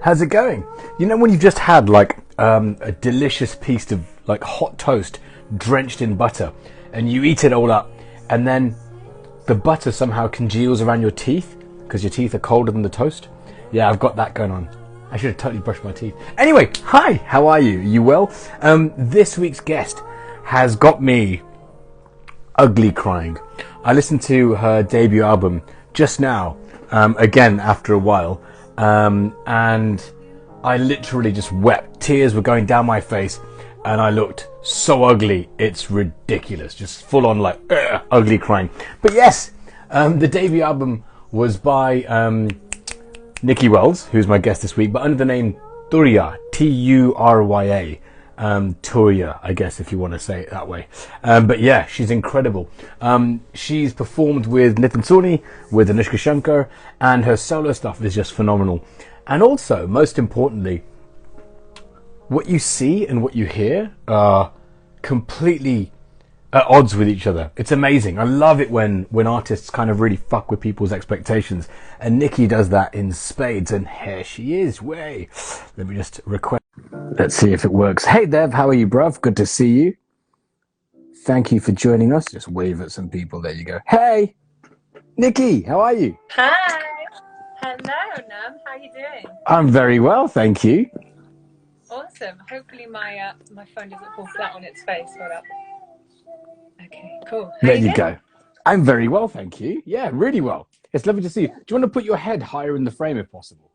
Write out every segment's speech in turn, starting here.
How's it going? You know when you've just had like a delicious piece of like hot toast drenched in butter and you eat it all up and then the butter somehow congeals around your teeth because your teeth are colder than the toast? Yeah, I've got that going on. I should have totally brushed my teeth. Anyway, hi, how are you? You well? This week's guest has got me ugly crying. I listened to her debut album just now, again after a while, and I literally just wept. Tears were going down my face and I looked so ugly, it's ridiculous. Just full on like ugly crying. But yes, the debut album was by Nicki Wells, who's my guest this week, but under the name Turya, Turya. Turya, I guess, if you want to say it that way. But yeah, she's incredible. She's performed with Nitin, Sawhney, with Anoushka, Shankar, and her solo stuff is just phenomenal. And also, most importantly, what you see and what you hear are completely at odds with each other. It's amazing. I love it when artists kind of really fuck with people's expectations. And Nicki does that in spades. And here she is. Way. Let me just request. Let's see if it works. Hey, Dev. How are you, bruv? Good to see you. Thank you for joining us. Just wave at some people. There you go. Hey, Nicki. How are you? Hi. Hello, Nerm. How are you doing? I'm very well, thank you. Awesome. Hopefully my my phone doesn't fall flat on its face. Hold up. Okay, cool. There you go. I'm very well, thank you. Yeah, really well. It's lovely to see you. Do you want to put your head higher in the frame if possible?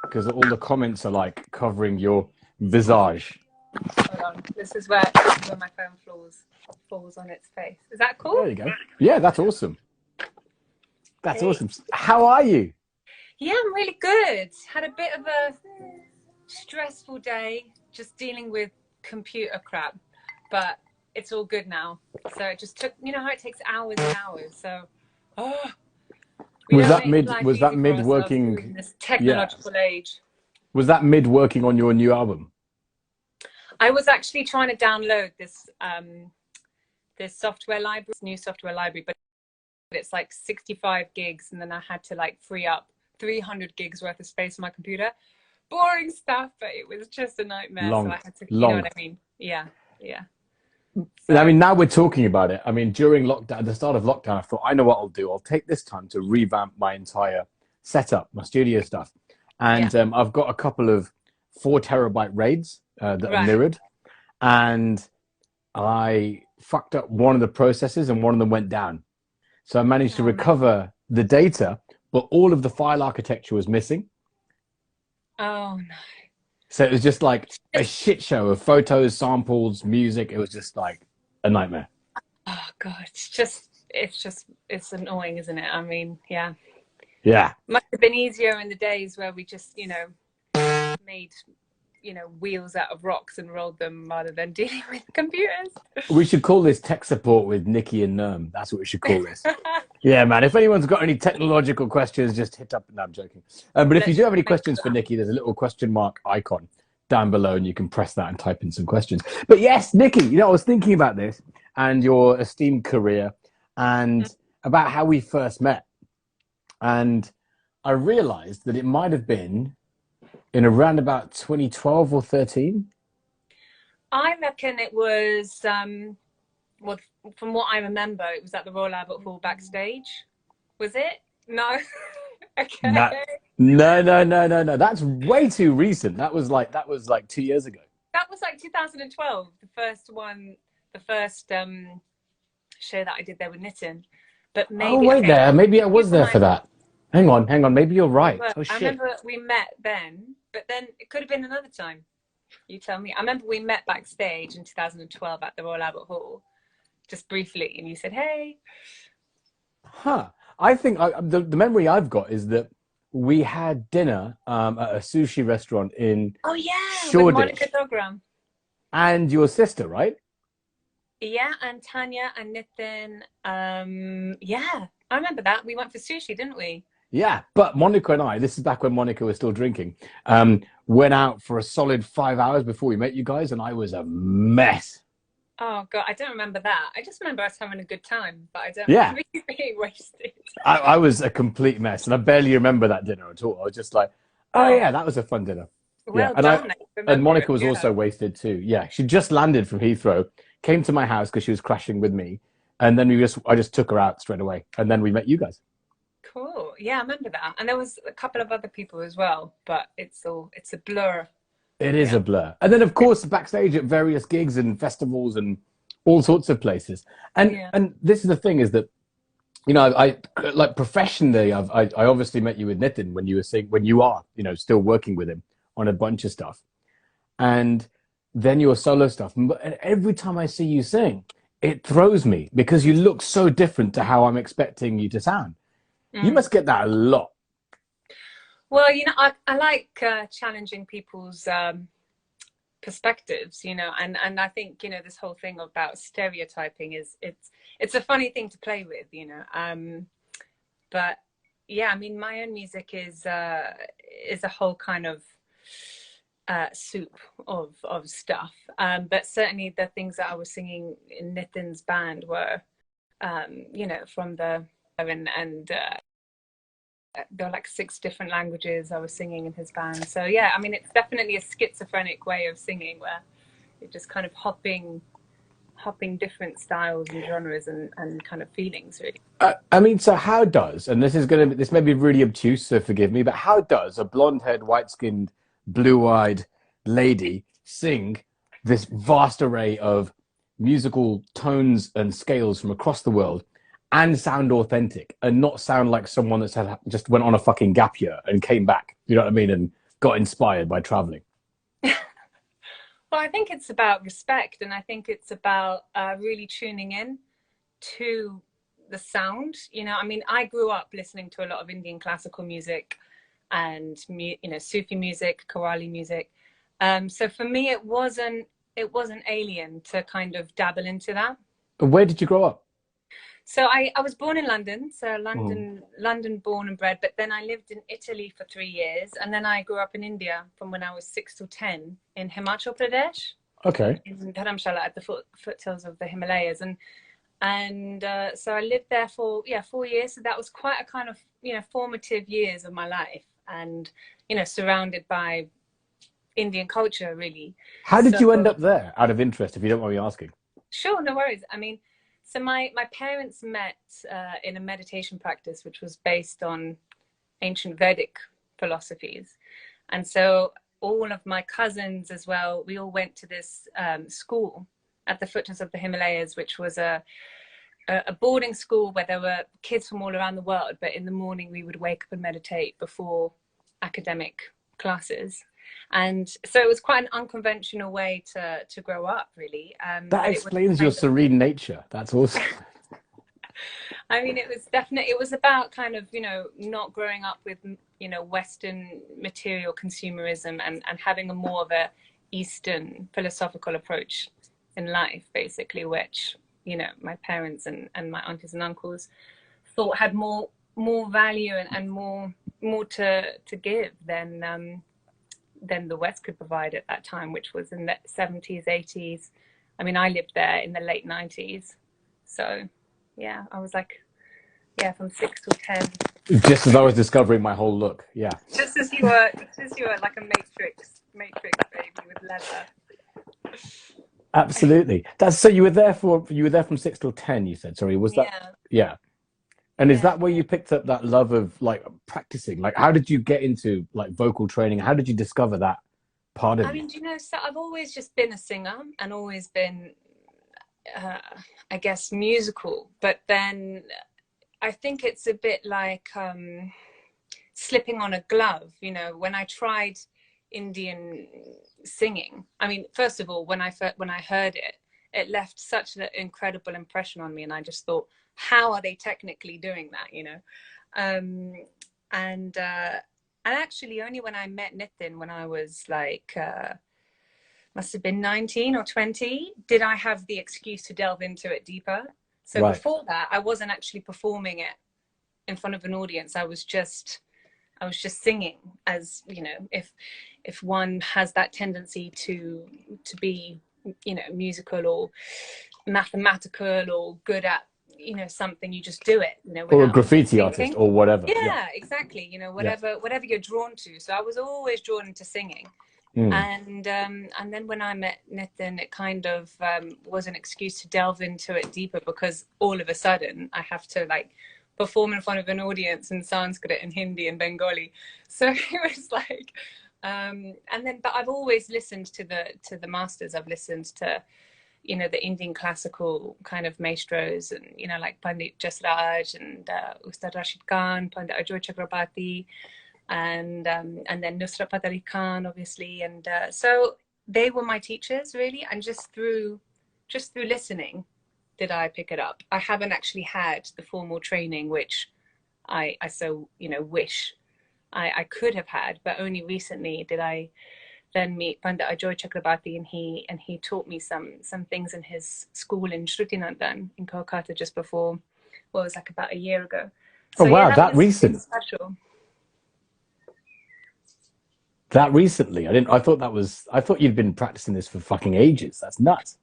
Because all the comments are like covering your visage. Hold on. This is where my phone falls on its face. Is that cool? There you go. Yeah, that's awesome. That's awesome. How are you? Yeah, I'm really good. Had a bit of a stressful day just dealing with computer crap, but it's all good now. So it just took, you know how it takes hours and hours. So, was that mid working in this technological age? Was that mid working on your new album? I was actually trying to download this this software library, this new software library, but it's like 65 gigs, and then I had to like free up 300 gigs worth of space on my computer. Boring stuff, but it was just a nightmare. So I had to, you know what I mean? Yeah, yeah. So, I mean, now we're talking about it. I mean, during lockdown, at the start of lockdown, I thought, I know what I'll do. I'll take this time to revamp my entire setup, my studio stuff. And I've got a couple of 4 terabyte RAIDs that are mirrored. And I fucked up one of the processes and one of them went down. So I managed to recover the data, but all of the file architecture was missing. Oh, no. So it was just like a shit show of photos, samples, music. It was just like a nightmare. Oh God, it's annoying, isn't it? I mean, yeah. Must have been easier in the days where we just, you know, made, you know, wheels out of rocks and rolled them rather than dealing with computers. We should call this tech support with Nicki and Nerm. That's what we should call this. Yeah, man. If anyone's got any technological questions, just hit up. No, I'm joking. But if you do have any questions for Nicki, there's a little question mark icon down below, and you can press that and type in some questions. But yes, Nicki, you know, I was thinking about this and your esteemed career and about how we first met. And I realized that it might have been in around about 2012 or 13. I reckon it was, well, from what I remember, it was at the Royal Albert Hall backstage. Was it? No. Okay. No. That's way too recent. That was like 2 years ago. That was like 2012, the first show that I did there with Nitin. But maybe maybe I was there for that. Hang on. Maybe you're right. Oh shit. I remember we met then, but then it could have been another time. You tell me. I remember we met backstage in 2012 at the Royal Albert Hall, just briefly, and you said, "Hey." Huh. I think the memory I've got is that we had dinner at a sushi restaurant in with Monica Dogram. And your sister, right? Yeah, and Tanya and Nitin. Yeah, I remember that. We went for sushi, didn't we? Yeah, but Monica and I, this is back when Monica was still drinking, went out for a solid 5 hours before we met you guys, and I was a mess. Oh, God, I don't remember that. I just remember us having a good time, but I don't remember being wasted. I was a complete mess, and I barely remember that dinner at all. I was just like, Oh Oh, yeah, that was a fun dinner. Yeah, well done. I and remember it. Monica was Yeah. also wasted too. Yeah, she just landed from Heathrow, came to my house because she was crashing with me, and then I just took her out straight away, and then we met you guys. Cool. Yeah, I remember that. And there was a couple of other people as well, but it's a blur. It is Yeah. a blur. And then of course backstage at various gigs and festivals and all sorts of places. Yeah. And this is the thing is that I like professionally I obviously met you with Nitin when you were saying when you are still working with him on a bunch of stuff, and then your solo stuff. But every time I see you sing, it throws me because you look so different to how I'm expecting you to sound. You Mm. must get that a lot. Well, I like challenging people's perspectives, and I think, this whole thing about stereotyping it's a funny thing to play with, but yeah, I mean, my own music is a whole kind of soup of stuff. But certainly the things that I was singing in Nitin's band were, from the and there were like 6 different languages I was singing in his band. So yeah, I mean, it's definitely a schizophrenic way of singing where you're just kind of hopping different styles and genres and kind of feelings, really. I mean, so how does, and this may be really obtuse, so forgive me, but how does a blonde-haired, white-skinned, blue-eyed lady sing this vast array of musical tones and scales from across the world and sound authentic and not sound like someone that's just went on a fucking gap year and came back, you know what I mean, and got inspired by traveling? Well, I think it's about respect, and I think it's about really tuning in to the sound. I mean, I grew up listening to a lot of Indian classical music and Sufi music, Qawwali music. So for me, it wasn't alien to kind of dabble into that. Where did you grow up? So I was born in London, so Mhm. London born and bred, but then I lived in Italy for 3 years, and then I grew up in India from when I was 6 to 10 in Himachal Pradesh, Okay. in Dharamshala at the foothills of the Himalayas, and so I lived there for 4 years. So that was quite a kind of formative years of my life, and surrounded by Indian culture, really. How did So you end up there, out of interest, if you don't mind me asking? sure, no worries. I mean, so my parents met in a meditation practice, which was based on ancient Vedic philosophies, and so all of my cousins as well, we all went to this school at the foothills of the Himalayas, which was a boarding school where there were kids from all around the world. But in the morning, we would wake up and meditate before academic classes. And so it was quite an unconventional way to grow up, really. That But it was explains your kind of, serene nature. That's awesome. I mean, it was about kind of, not growing up with, Western material consumerism and having a more of a Eastern philosophical approach in life, basically, which, my parents and my aunties and uncles thought had more value and more to give than the West could provide at that time, which was in the 70s, 80s. I mean, I lived there in the late 90s. So, yeah, I was like, from 6 to 10. Just as I was discovering my whole look. Yeah. Just as you were like a Matrix baby with leather. Absolutely. That's so you were there from 6 till 10, you said. Sorry, was that Yeah, yeah. And is yeah. that where you picked up that love of like practicing? Like how did you get into like vocal training? How did you discover that part of I you? mean, so I've always just been a singer and always been, uh, I guess, musical. But then I think it's a bit like slipping on a glove. When I tried Indian singing, I mean, first of all, when I heard it, it left such an incredible impression on me, and I just thought, how are they technically doing that? Um, and actually, only when I met Nitin when I was like must have been 19 or 20 did I have the excuse to delve into it deeper. So Right. before that, I wasn't actually performing it in front of an audience. I was just singing, as if one has that tendency to be musical or mathematical or good at you know, something, you just do it, you know, Or a without graffiti thinking. artist or whatever. Yeah, exactly. You know, Yeah. whatever you're drawn to. So I was always drawn into singing. And then when I met Nitin, it kind of was an excuse to delve into it deeper, because all of a sudden I have to like perform in front of an audience in Sanskrit and Hindi and Bengali. So it was like, and then, but I've always listened to the masters. I've listened to, you know, the Indian classical kind of maestros, and, you know, like Pandit Jasraj and Ustad Rashid Khan, Pandit Ajoy Chakrabarti, and then Nusrat Fateh Ali Khan, obviously. And so they were my teachers, really. And just through listening did I pick it up. I haven't actually had the formal training, which I so, you know, wish I could have had, but only recently did I then meet Pandit Ajoy Chakrabarti, and he taught me some things in his school in Shrutinandan in Kolkata just before, well, it was like about a year ago. So, oh wow, yeah, that recent. special. That recently, I thought you'd been practicing this for fucking ages. That's nuts.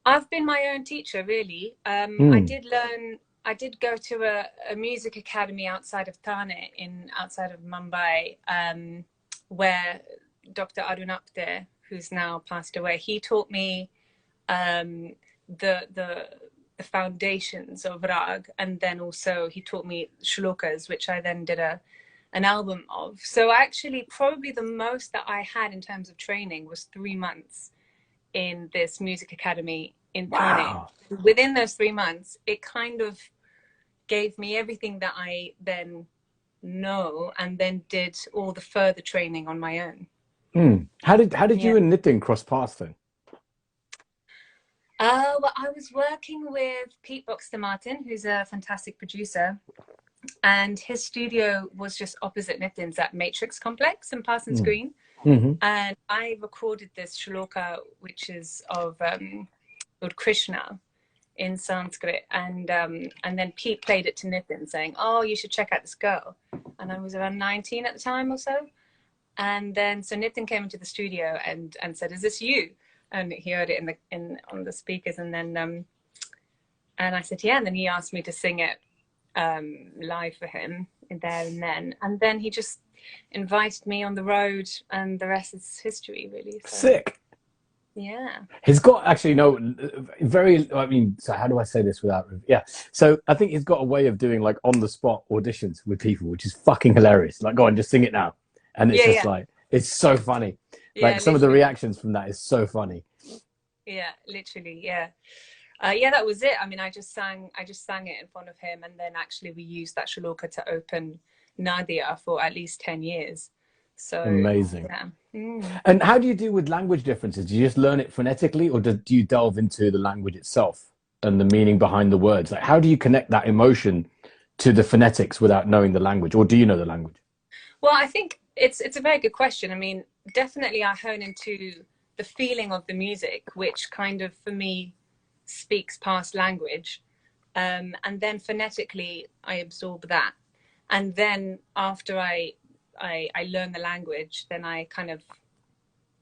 I've been my own teacher, really. I did go to a music academy outside of Thane, outside of Mumbai, where Dr. Arun Apte, who's now passed away, he taught me the foundations of rag, and then also he taught me shlokas, which I then did an album of. So actually, probably the most that I had in terms of training was 3 months in this music academy in Thane. Wow. Within those 3 months, it kind of gave me everything that I then know, and then did all the further training on my own. How did you and Nitin cross paths then? Well, I was working with Pete Boxter Martin, who's a fantastic producer, and his studio was just opposite Nitin's at Matrix Complex in Parsons Green. And I recorded this shloka, which is of Lord Krishna in Sanskrit, and then Pete played it to Nitin, saying, "Oh, you should check out this girl." And I was around 19 at the time or so. And then so Nitin came into the studio and said, "Is this you?" And he heard it on the speakers, and then and I said, "Yeah." And then he asked me to sing it live for him there and then. And then he just invited me on the road, and the rest is history, really. So, sick. Yeah. He's got actually I mean, so how do I say this without, so I think he's got a way of doing like on the spot auditions with people, which is fucking hilarious. Like, go on, just sing it now. And it's just like, it's so funny. Like some of the reactions from that is so funny. Yeah, literally. Yeah, that was it. I mean, I just sang it in front of him, and then actually we used that shloka to open Nadia for at least 10 years. So amazing. Yeah. And how do you deal with language differences? Do you just learn it phonetically, or do you delve into the language itself and the meaning behind the words? Like, how do you connect that emotion to the phonetics without knowing the language, or do you know the language? Well, I think it's a very good question. I mean, definitely I hone into the feeling of the music, which kind of, for me, speaks past language. And then phonetically, I absorb that. And then after I learn the language, then I kind of,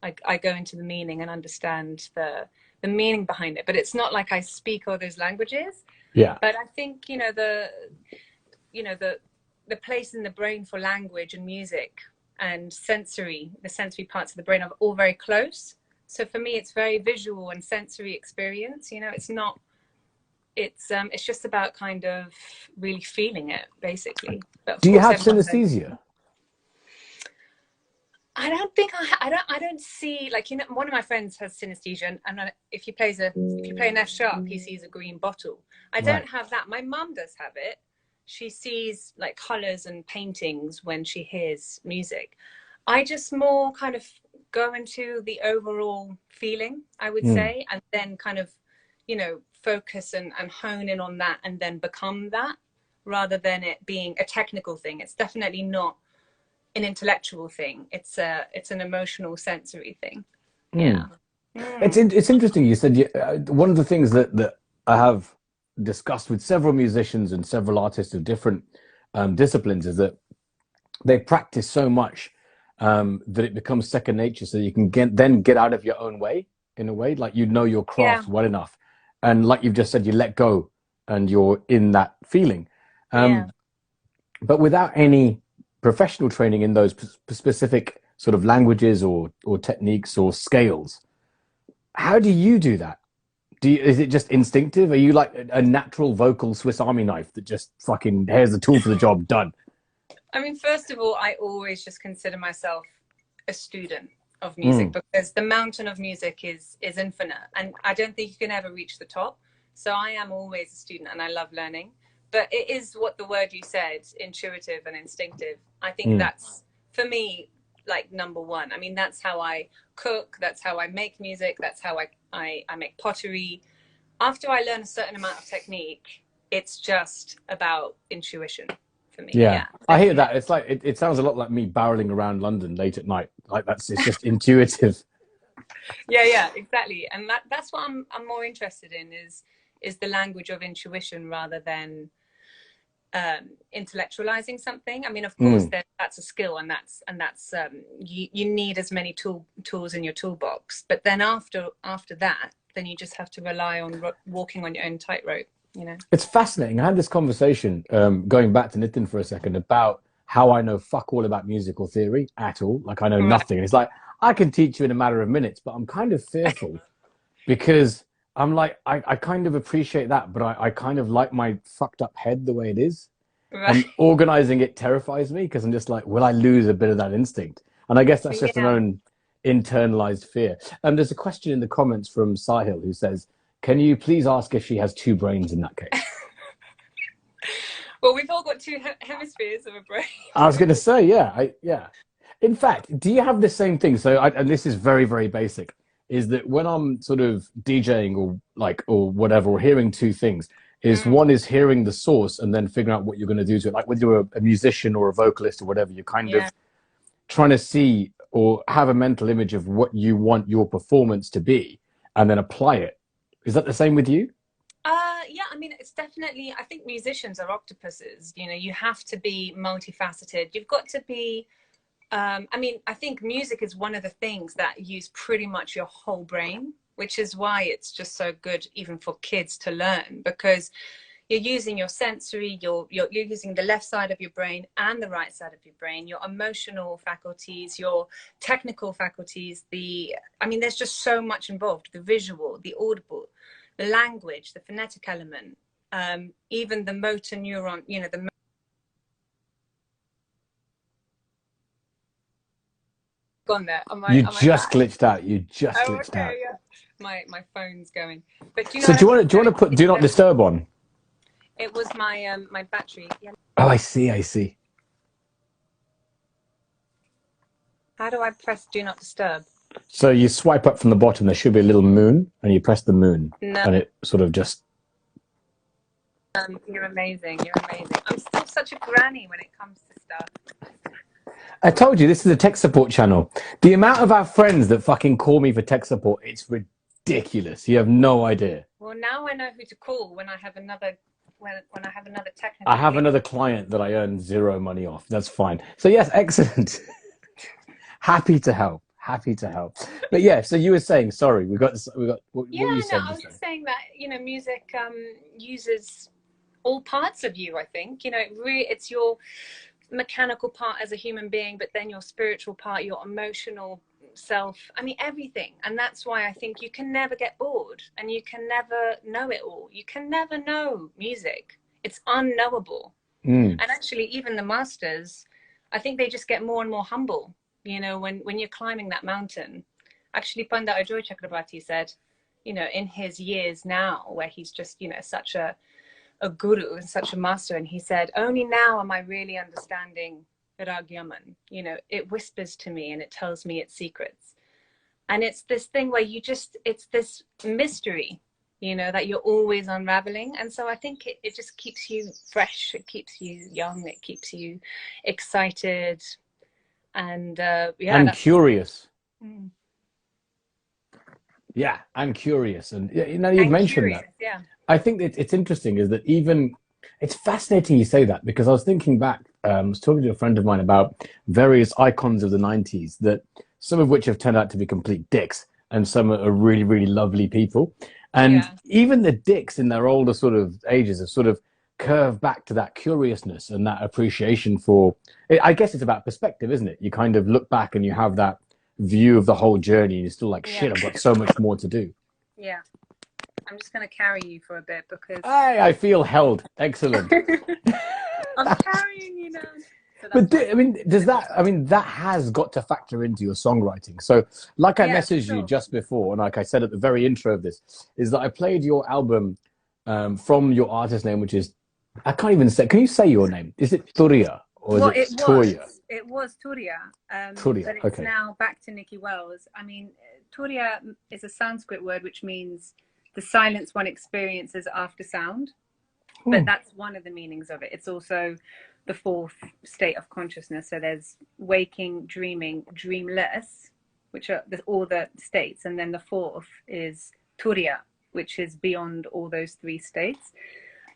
I go into the meaning and understand the meaning behind it. But it's not like I speak all those languages. Yeah. But I think, the place in the brain for language and music and the sensory parts of the brain are all very close. So for me, it's very visual and sensory experience. It's not, it's just about kind of really feeling it, basically. But do you have synesthesia? I don't think I don't see, like, one of my friends has synesthesia, and if you play an F sharp, he sees a green bottle. I don't have that. My mum does have it. She sees like colors and paintings when she hears music. I just more kind of go into the overall feeling, I would say, and then kind of, focus and hone in on that, and then become that, rather than it being a technical thing. It's definitely not an intellectual thing. It's an emotional, sensory thing. Yeah. It's interesting. You said one of the things that I have discussed with several musicians and several artists of different disciplines is that they practice so much that it becomes second nature. So you can get out of your own way, in a way, like your craft well enough, and like you've just said, you let go and you're in that feeling. Yeah. But without any professional training in those specific sort of languages or techniques or scales, how do you do that? Is it just instinctive? Are you like a natural vocal Swiss Army knife that just fucking, here's the tool for the job, done? I mean, first of all, I always just consider myself a student of music because the mountain of music is infinite, and I don't think you can ever reach the top. So I am always a student, and I love learning. But it is what the word you said, intuitive and instinctive. I think that's, for me, like number one. I mean, that's how I cook. That's how I make music. That's how I make pottery. After I learn a certain amount of technique, it's just about intuition for me. Yeah. I hear that. It's like, it sounds a lot like me barreling around London late at night. Like it's just intuitive. Yeah, exactly. And that's what I'm more interested in is the language of intuition rather than intellectualizing something. I mean, of course, that's a skill, and that's you need as many tools in your toolbox. But then after that, then you just have to rely on walking on your own tightrope. You know, it's fascinating. I had this conversation going back to Nitin for a second about how I know fuck all about musical theory at all. Like I know nothing. And it's like I can teach you in a matter of minutes, but I'm kind of fearful because I'm like, I kind of appreciate that, but I kind of like my fucked up head the way it is. Right. And organizing it terrifies me because I'm just like, will I lose a bit of that instinct? And I guess that's just an own internalized fear. And there's a question in the comments from Sahil who says, can you please ask if she has two brains in that case? Well, we've all got two hemispheres of a brain. I was going to say, yeah. In fact, do you have the same thing? So, and this is very, very basic, is that when I'm sort of DJing or whatever, or hearing two things, is one is hearing the source and then figuring out what you're going to do to it. Like when you're a musician or a vocalist or whatever, you're kind of trying to see or have a mental image of what you want your performance to be and then apply it. Is that the same with you? Yeah, I mean, it's definitely, I think musicians are octopuses. You know, you have to be multifaceted. You've got to be, I mean, I think music is one of the things that use pretty much your whole brain, which is why it's just so good even for kids to learn, because you're using your sensory, you're using the left side of your brain and the right side of your brain, your emotional faculties, your technical faculties, I mean, there's just so much involved, the visual, the audible, the language, the phonetic element, even the motor neuron, you know, gone there. You just glitched out. You just glitched out. Yeah. My phone's going. But do you know, so do you want to put do not disturb on? It was my my battery. Yeah. Oh, I see. How do I press do not disturb? So you swipe up from the bottom. There should be a little moon, and you press the moon, and it sort of just. You're amazing. I'm still such a granny when it comes to stuff. I told you, this is a tech support channel. The amount of our friends that fucking call me for tech support, it's ridiculous. You have no idea. Well, now I know who to call when I have another when I have another technical. I have another client that I earn zero money off. That's fine. So yes, excellent. Happy to help. But yeah, so you were saying, sorry, we got what were you saying? I was just saying that, you know, music uses all parts of you, I think. You know, it's your mechanical part as a human being, but then your spiritual part, your emotional self, I mean, everything. And that's why I think you can never get bored and you can never know it all. You can never know music. It's unknowable. And actually, even the masters, I think they just get more and more humble. You know, when you're climbing that mountain. Actually, Pandit Ajoy Chakrabarti said, you know, in his years now, where he's just, you know, such a guru and such a master, and he said, only now am I really understanding Rag Yaman. You know, it whispers to me and it tells me its secrets. And it's this thing where it's this mystery, you know, that you're always unraveling. And so I think it just keeps you fresh, it keeps you young, it keeps you excited. And curious. Yeah, I'm curious. And you know, you've mentioned that. Yeah. I think it's interesting is that it's fascinating you say that, because I was thinking back, I was talking to a friend of mine about various icons of the 90s, that some of which have turned out to be complete dicks and some are really, really lovely people. And Yeah. even the dicks in their older sort of ages have sort of curved back to that curiousness and that appreciation for, I guess it's about perspective, isn't it? You kind of look back and you have that view of the whole journey and you're still like, Yeah. shit, I've got so much more to do. Yeah. I'm just going to carry you for a bit because I feel held. Excellent. I'm carrying you now. So But that's why I mean, does that? I mean, that has got to factor into your songwriting. So, like I yeah, for messaged you sure. just before, and like I said at the very intro of this, is that I played your album from your artist name, which is I can't even say. Can you say your name? Is it Turia or is Well, it Toria? it was Turia, Turia. but it's Okay. now back to Nicki Wells. I mean, Turia is a Sanskrit word which means the silence one experiences after sound. But that's one of the meanings of it. It's also the fourth state of consciousness. So there's waking, dreaming, dreamless, which are all the states. And then the fourth is Turiya, which is beyond all those three states.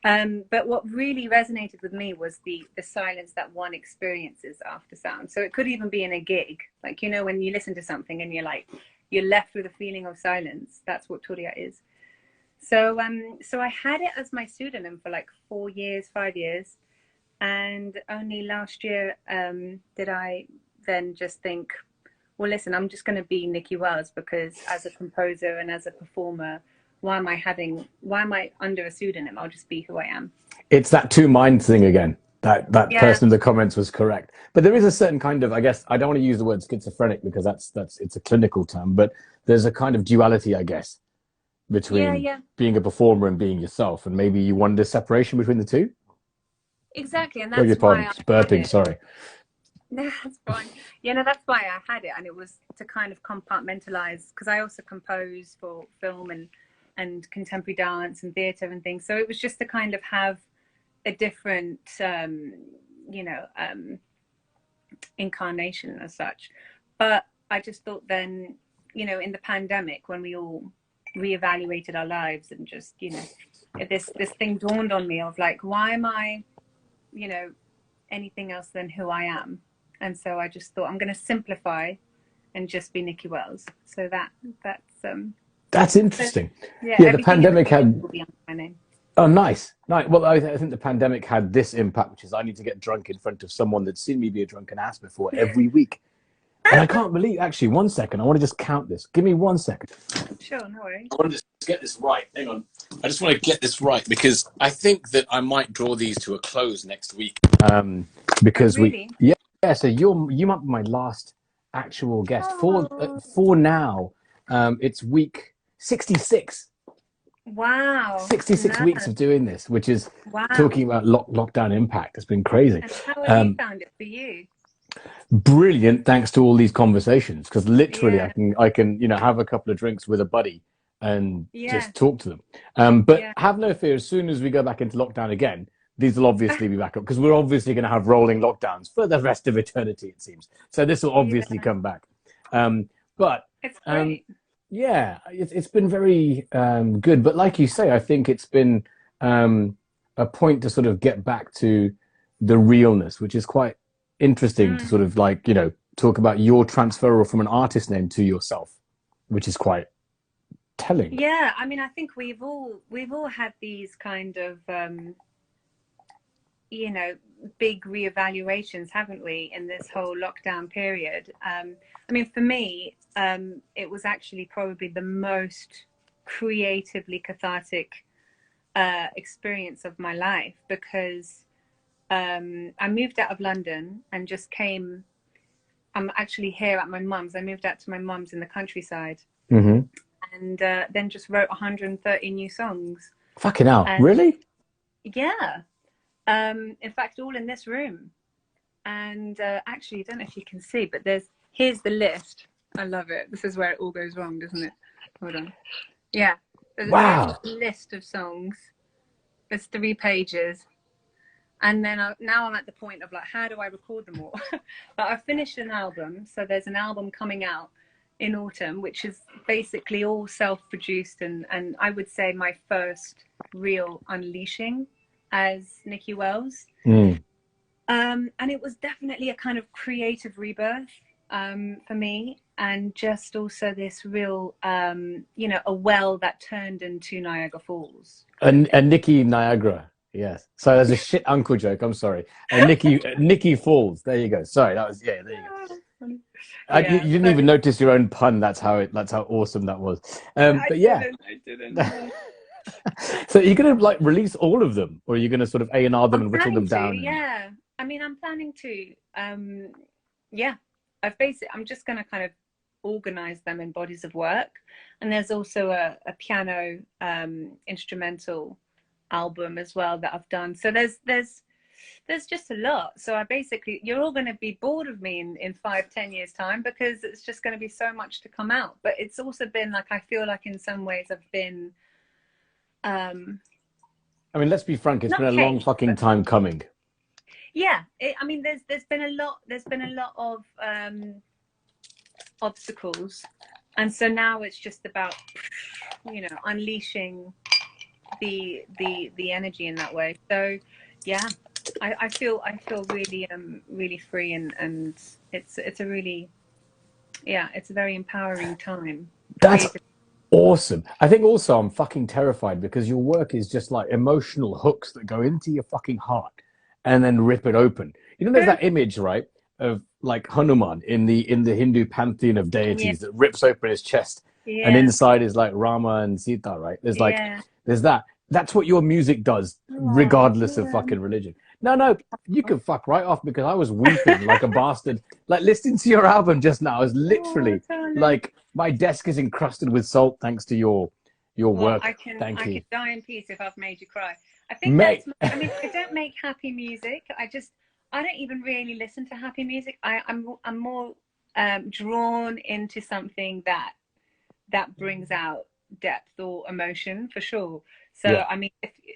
But what really resonated with me was the silence that one experiences after sound. So it could even be in a gig. Like, you know, when you listen to something and you're left with a feeling of silence. That's what Turiya is. So so I had it as my pseudonym for like 4 years, 5 years. And only last year did I then just think, well, listen, I'm just going to be Nicki Wells because as a composer and as a performer, why am I under a pseudonym? I'll just be who I am. It's that two mind thing again. That Yeah, person in the comments was correct. But there is a certain kind of, I guess, I don't want to use the word schizophrenic because that's it's a clinical term, but there's a kind of duality, I guess, yeah, between yeah. being a performer and being yourself, and maybe you wonder separation between the two. Exactly. And Beg your that's pardon, why just I had burping. it. Sorry. No, that's fine. Yeah, no, that's why I had it. And it was to kind of compartmentalize because I also compose for film and contemporary dance and theatre and things. So it was just to kind of have a different, you know, incarnation as such. But I just thought then, you know, in the pandemic when we all reevaluated our lives and just, you know, this thing dawned on me of like, why am I, you know, anything else than who I am? And so I just thought I'm going to simplify and just be Nicki Wells. So That's interesting. yeah, Yeah, the everything in the pandemic future had. will be under my name. Oh, nice, nice. Well, I think the pandemic had this impact, which is I need to get drunk in front of someone that's seen me be a drunken ass before every week. And I can't believe, actually, 1 second. I want to just count this. Give me 1 second. Sure, no worries. I want to just get this right. Hang on. I just want to get this right because I think that I might draw these to a close next week. Oh, Because really? yeah. So you might be my last actual guest Oh, for now. It's week 66. wow. 66 No, weeks of doing this, which is wow. talking about lockdown impact. It's been crazy. And how have you found it for you? Brilliant, thanks to all these conversations, because literally Yeah, I can have a couple of drinks with a buddy and yeah, just talk to them. But yeah. have no fear, as soon as we go back into lockdown again, these will obviously be back up because we're obviously going to have rolling lockdowns for the rest of eternity, it seems. So this will obviously Yeah, come back. But it's um, great. yeah, it's been very good. But like you say, I think it's been a point to sort of get back to the realness, which is quite interesting to Mm. sort of like, talk about your transfer from an artist name to yourself, which is quite telling. Yeah, I mean, I think we've all had these kind of you know, big reevaluations, haven't we, in this whole lockdown period? I mean, for me, it was actually probably the most creatively cathartic experience of my life because I moved out of London and just came. I'm actually here at my mum's. I moved out to my mum's in the countryside Mm-hmm. and then just wrote 130 new songs. Fucking hell, And really? yeah, in fact, all in this room. And actually, I don't know if you can see, but here's the list. I love it. This is where it all goes wrong, doesn't it? Hold on. Yeah, there's a Wow. written list of songs. There's 3 pages. And then now I'm at the point of like, how do I record them all? But I've finished an album. So there's an album coming out in autumn, which is basically all self-produced. And I would say my first real unleashing as Nicki Wells. Mm. And it was definitely a kind of creative rebirth. for me, and just also this real, you know, a well that turned into Niagara Falls. And Nicki Niagara. Yes. So there's a shit uncle joke. I'm sorry. And Nicki Falls. There you go. Sorry, that was yeah. There you go. You didn't even notice your own pun. That's how awesome that was. But yeah. I didn't. So you're gonna like release all of them, or are you gonna sort of A&R them and whittle them down? Yeah. I mean, I'm planning to. Yeah. I'm just gonna kind of organize them in bodies of work, and there's also a piano instrumental album as well that I've done. So there's just a lot. So you're all going to be bored of me in 5-10 years time, because it's just going to be so much to come out. But it's also been like, I feel like in some ways I've been I mean, let's be frank, it's been a long fucking time coming. Yeah, I mean, there's been a lot of obstacles, and so now it's just about, you know, unleashing the energy in that way. So yeah, I feel really really free, and it's a really, yeah, it's a very empowering time. That's awesome. I think also I'm fucking terrified because your work is just like emotional hooks that go into your fucking heart and then rip it open. You know, there's that image, right, of like Hanuman in the Hindu pantheon of deities that rips open his chest, and inside is like Rama and Sita, right? There's like there's that. That's what your music does, regardless of fucking religion. No, you can fuck right off, because I was weeping like a bastard. Like, listening to your album just now, I was literally like, my desk is encrusted with salt thanks to your work. I could die in peace if I've made you cry. I think I mean, I don't make happy music. I don't even really listen to happy music. I'm more drawn into something that brings out depth or emotion, for sure. So I mean,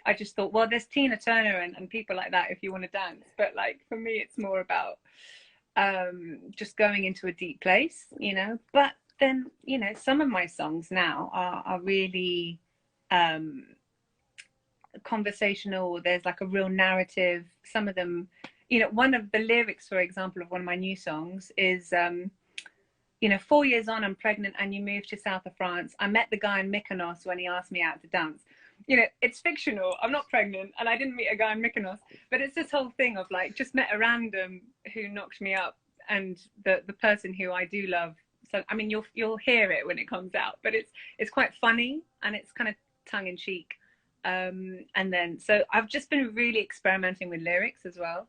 I just thought, well, there's Tina Turner and people like that if you want to dance, but like for me it's more about just going into a deep place, you know. But then, you know, some of my songs now are really conversational. There's like a real narrative. Some of them, you know, one of the lyrics, for example, of one of my new songs is you know, 4 years on, I'm pregnant and you moved to south of France. I met the guy in Mykonos when he asked me out to dance. You know, it's fictional. I'm not pregnant and I didn't meet a guy in Mykonos, but it's this whole thing of like, just met a random who knocked me up, and the person who I do love. So, I mean, you'll hear it when it comes out, but it's quite funny and it's kind of tongue in cheek. And then, so I've just been really experimenting with lyrics as well.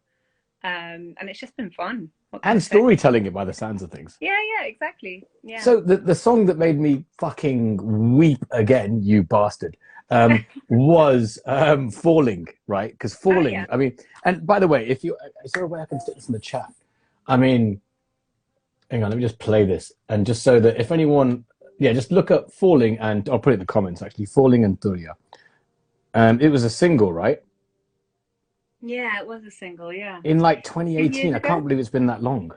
And it's just been fun. And storytelling it by the sounds of things. Yeah, exactly. Yeah. So the song that made me fucking weep again, you bastard, was Falling, right? Because Falling, I mean, and by the way, is there a way I can stick this in the chat? I mean, hang on, let me just play this. And just so that if anyone, just look up Falling, and I'll put it in the comments actually, Falling and Turia. It was a single, right? Yeah, it was a single, yeah. In like 2018, I can't believe it's been that long.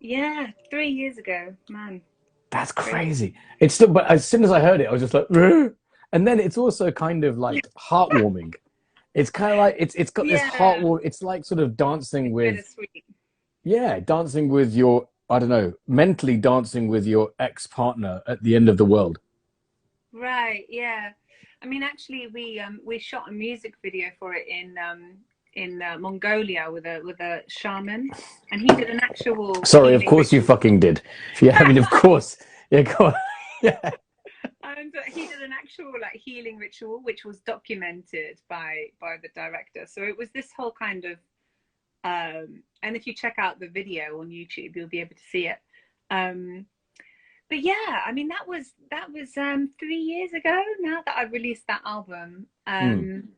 Yeah, 3 years ago, man. That's crazy. It's still, but as soon as I heard it, I was just like, "Rrr." And then it's also kind of like heartwarming. It's kind of like, it's got this heartwarming, it's like sort of dancing with, dancing with your, I don't know, mentally dancing with your ex-partner at the end of the world. Right, yeah. I mean, actually, we shot a music video for it in Mongolia with a shaman, and he did an actual. Sorry, of course ritual. You fucking did. Yeah, I mean, of course. Yeah, go on. Yeah. And he did an actual like healing ritual, which was documented by the director. So it was this whole kind of, and if you check out the video on YouTube, you'll be able to see it. But yeah, I mean, that was 3 years ago now that I released that album. And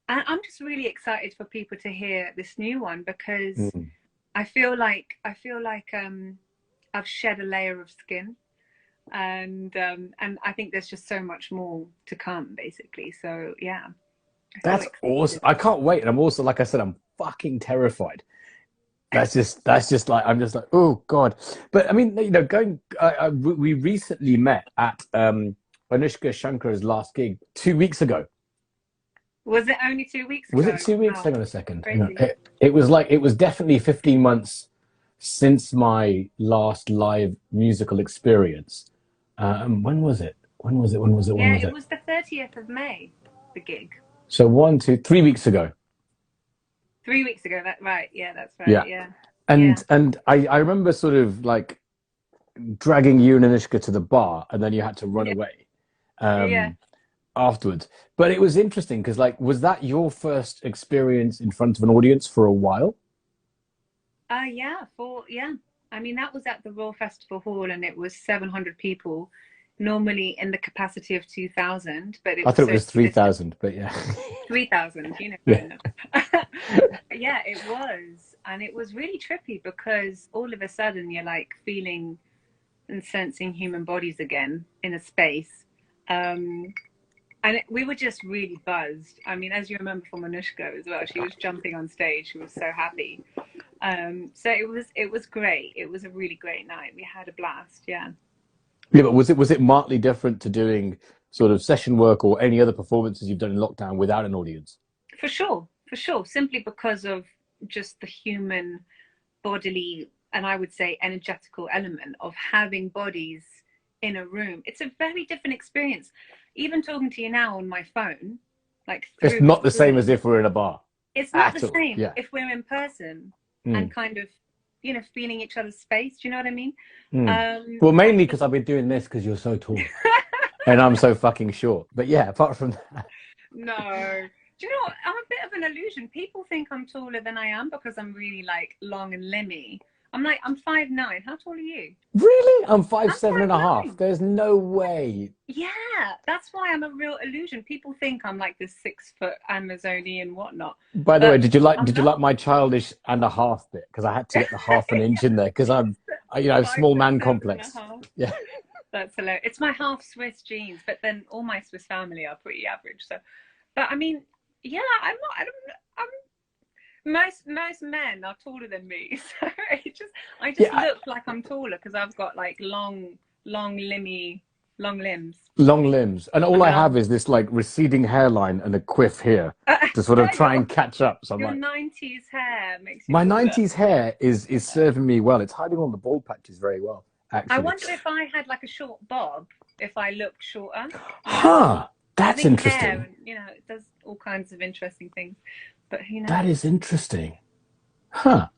I'm just really excited for people to hear this new one, because I feel like I've shed a layer of skin, and I think there's just so much more to come, basically. So yeah. That's awesome. I can't wait. And I'm also, like I said, I'm fucking terrified. That's just like, I'm just like, oh God. But I mean, you know, we recently met at Anoushka Shankar's last gig 2 weeks ago. Was it only 2 weeks ago? Was it 2 weeks? Wow. Hang on a second. It was definitely 15 months since my last live musical experience. When was it? When was it? When was it? When Yeah, was it it? was the 30th of May, the gig. So 1, 2, 3 weeks ago. 3 weeks ago, that right? Yeah, that's right. Yeah. Yeah, yeah, And I remember sort of like dragging you and Anoushka to the bar, and then you had to run yeah, away yeah. um, afterwards. But it was interesting because, like, was that your first experience in front of an audience for a while? Yeah, yeah. I mean, that was at the Royal Festival Hall, and it was 700 people, normally in the capacity of 2,000, but it I was thought it social was three distance. thousand, but yeah, 3,000, you know, yeah, enough. Yeah, it was, and it was really trippy because all of a sudden you're like feeling and sensing human bodies again in a space. Um, we were just really buzzed. I mean, as you remember from Anoushka as well, she was jumping on stage. She was so happy. So it was great. It was a really great night. We had a blast. Yeah, yeah. But was it markedly different to doing sort of session work or any other performances you've done in lockdown without an audience? for sure, for sure. Simply because of just the human bodily and I would say energetical element of having bodies in a room. It's a very different experience. Even talking to you now on my phone, like It's through the not the same screen, as if we're in a bar it's not the at all. same Yeah. if we're in person and Mm, kind of, feeling each other's space. Do you know what I mean? mm. Um, Well, I mainly think because I've been doing this because you're so tall and I'm so fucking short. But yeah, apart from that, no. Do you know what? I'm a bit of an illusion. People think I'm taller than I am because I'm really like long and limby. I'm like, I'm 5'9". How tall are you? really, I'm five I'm seven five and a half. nine. There's no way. Yeah, that's why I'm a real illusion. People think I'm like this 6 foot Amazonian and whatnot, By the way, but did you like I'm did you like not. my childish and a half bit? Because I had to get the half an inch in there because I have Five small foot man seven and a complex. half. Yeah. That's hilarious. It's my half Swiss genes, but then all my Swiss family are pretty average. So, but I mean, yeah, I'm not. I don't. Most men are taller than me, so I just Yeah, look like I'm taller because I've got like long limbs long limbs, and all and I a have long. is this like receding hairline and a quiff here to sort of Yeah, try and catch up. So I'm your like, 90s hair makes you my taller. '90s hair is serving me well. It's hiding all the bald patches very well, I actually. wonder if I had like a short bob, if I looked shorter, you know? Huh, I that's think hair, interesting. and it does all kinds of interesting things. But who That knows? is interesting. Huh.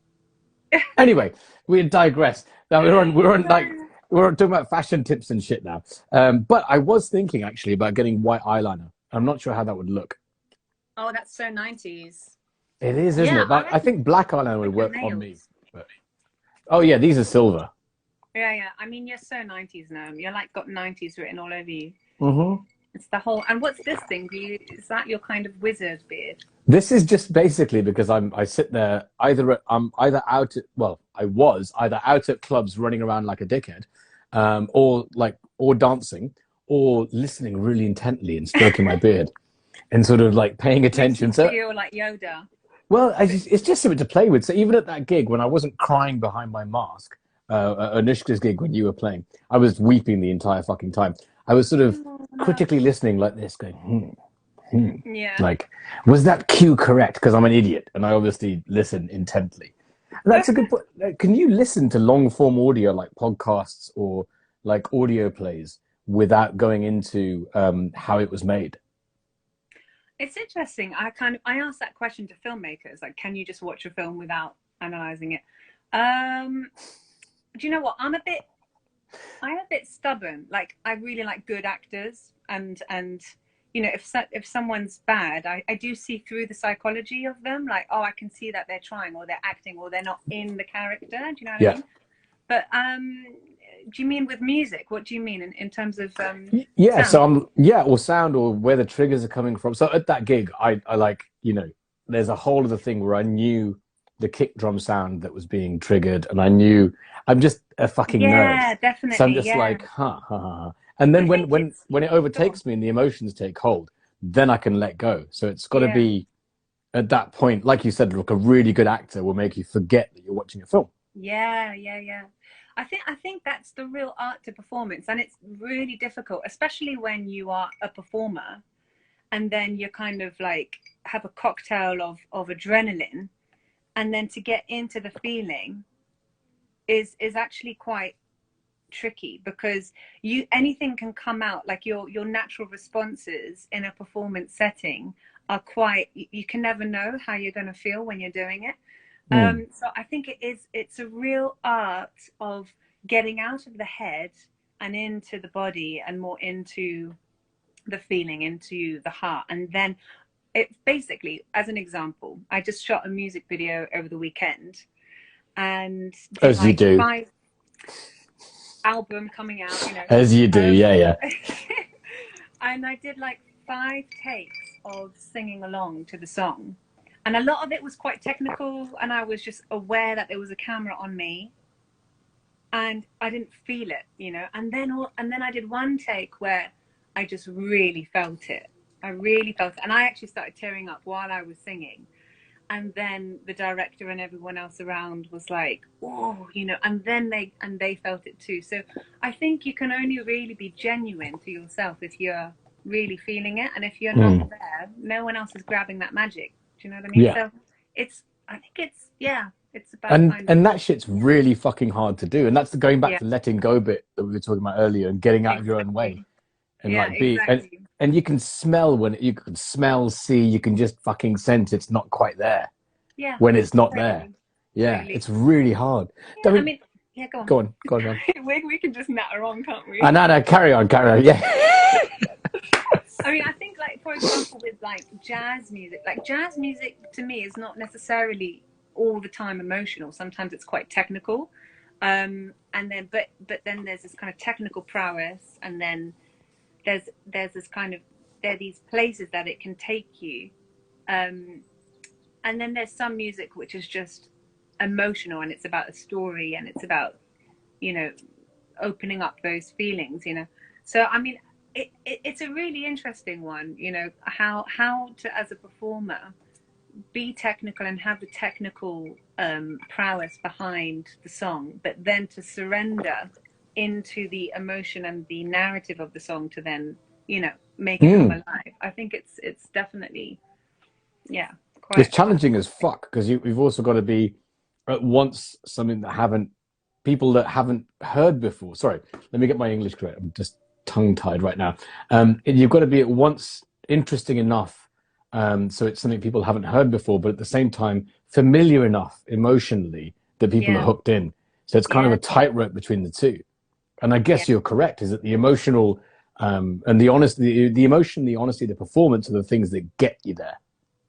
Anyway, we digress. Now we're on like No. we're talking about fashion tips and shit now. But I was thinking actually about getting white eyeliner. I'm not sure how that would look. Oh, that's so 90s. It is, isn't Yeah, it? I But I reckon think black eyeliner would look at work on me. nails. But oh yeah, these are silver. Yeah, yeah. I mean, you're so 90s now. You're like got 90s written all over you. Hmm. It's the whole. And what's this thing? Is that your kind of wizard beard? This is just basically because I sit there I'm either out at, well, I was either out at clubs running around like a dickhead, or dancing, or listening really intently and stroking my beard and sort of like paying Makes you attention. So feel like Yoda. well, A bit. it's just something to play with. So even at that gig, when I wasn't crying behind my mask, Anushka's gig when you were playing, I was weeping the entire fucking time. I was sort of Oh, no. critically listening like this, going, hmm. Yeah. Like, was that cue correct? Because I'm an idiot and I obviously listen intently. And that's a good point. Can you listen to long form audio like podcasts or like audio plays without going into how it was made? It's interesting. I asked that question to filmmakers, like, can you just watch a film without analyzing it? Um, do you know what? I'm a bit stubborn. Like, I really like good actors, and if someone's bad, I do see through the psychology of them. Like, oh, I can see that they're trying, or they're acting, or they're not in the character. Do you know what I Yeah. mean? But do you mean with music? What do you mean in terms of Yeah, sound? or sound or where the triggers are coming from. So at that gig, I like, there's a whole other thing where I knew the kick drum sound that was being triggered, and I knew I'm just a fucking nerd. Yeah, So I'm definitely. just Yeah, like, huh, huh, huh, huh. And then I when think when it's when it sure. overtakes me and the emotions take hold, then I can let go. So it's got to Yeah. be at that point, like you said, look, a really good actor will make you forget that you're watching a film. Yeah, yeah, yeah. I think that's the real art to performance, and it's really difficult, especially when you are a performer and then you kind of like have a cocktail of adrenaline, and then to get into the feeling is actually quite tricky, because anything can come out, like your natural responses in a performance setting are quite, you can never know how you're going to feel when you're doing it. So I think it's a real art of getting out of the head and into the body, and more into the feeling, into the heart. And then it basically, as an example, I just shot a music video over the weekend, and did as you do, 5 album coming out, you know, as you do, yeah. And I did like 5 takes of singing along to the song, and a lot of it was quite technical, and I was just aware that there was a camera on me, and I didn't feel it, you know. And then I did 1 take where I just really felt it. I really felt it, and I actually started tearing up while I was singing. And then the director and everyone else around was like, "Oh, you know," and then they felt it too. So I think you can only really be genuine to yourself if you're really feeling it, and if you're not there, no one else is grabbing that magic. Do you know what I mean? Yeah. So I think it's about and that shit's really fucking hard to do, and that's the going back yeah, to letting go bit that we were talking about earlier, and getting out of your own way, exactly. and Yeah, like be exactly. and you can smell when you can smell, see, you can just fucking sense it's not quite there Yeah, when it's not there. totally, Yeah, totally. it's really hard. Yeah, I I mean, mean, yeah, go on. go on, man. We can just natter on, can't we? No, carry on, yeah. I mean, I think, like, for example, with like jazz music to me is not necessarily all the time emotional. Sometimes it's quite technical, and then but then there's this kind of technical prowess, and then there's this kind of, there are these places that it can take you, and then there's some music which is just emotional, and it's about a story, and it's about, you know, opening up those feelings, you know. So I mean, it's a really interesting one, you know, how to, as a performer, be technical and have the technical prowess behind the song, but then to surrender into the emotion and the narrative of the song to then, you know, make it come alive. I think it's definitely, yeah, It's quite challenging as fuck, because you've also got to be at once something that people that haven't heard before. Sorry, let me get my English correct. I'm just tongue-tied right now. You've got to be at once interesting enough, so it's something people haven't heard before, but at the same time familiar enough emotionally that people are yeah, hooked in. So it's kind of yeah, a tightrope between the two. And I yeah, guess you're correct, is that the emotional and the honesty, the emotion, the honesty, the performance are the things that get you there.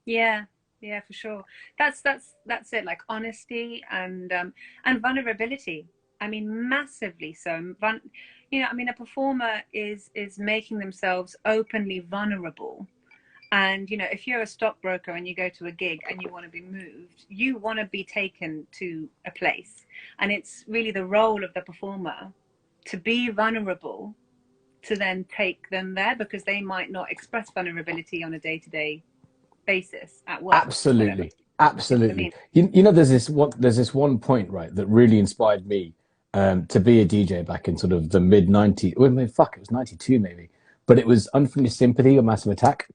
yeah, yeah, for sure. That's it, like honesty and vulnerability. I mean, massively so. You know, I mean, a performer is making themselves openly vulnerable. And, you know, if you're a stockbroker and you go to a gig and you want to be moved, you want to be taken to a place. And it's really the role of the performer to be vulnerable, to then take them there, because they might not express vulnerability on a day-to-day basis at work or whatever. Absolutely, You know what I absolutely. mean? You know, there's this one point, right, that really inspired me to be a DJ back in sort of the mid 90s. Well, fuck, it was 92 maybe, but it was Unfinished Sympathy or Massive Attack,